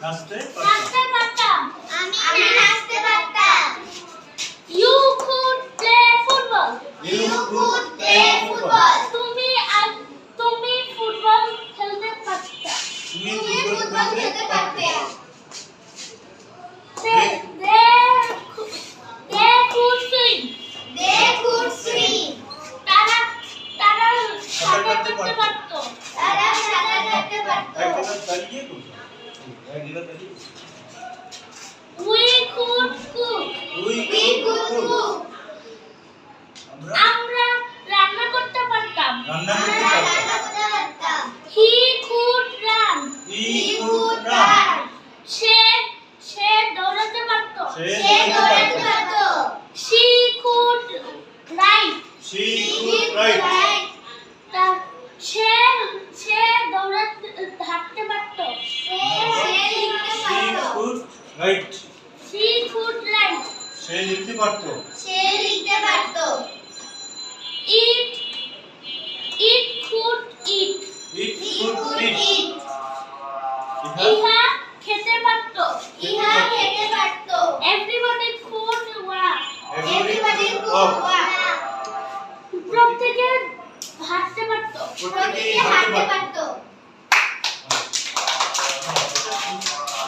নাচতে পারতাম আমি নাচতে পারতাম You could play football তুমি ফুটবল খেলতে পারতে They could swim তারা সাঁতার কাটতে পারতো একদম দাঁড়িয়ে We could cook আমরা রান্না করতে পারতাম He could run সে দৌড়াতে পারতো She could write সে হাঁটতে পারতো She could write সে লিখতে পারতো It could eat ইহা খেতে পারতো Everybody could walk প্রত্যেকে হাঁটতে পারতো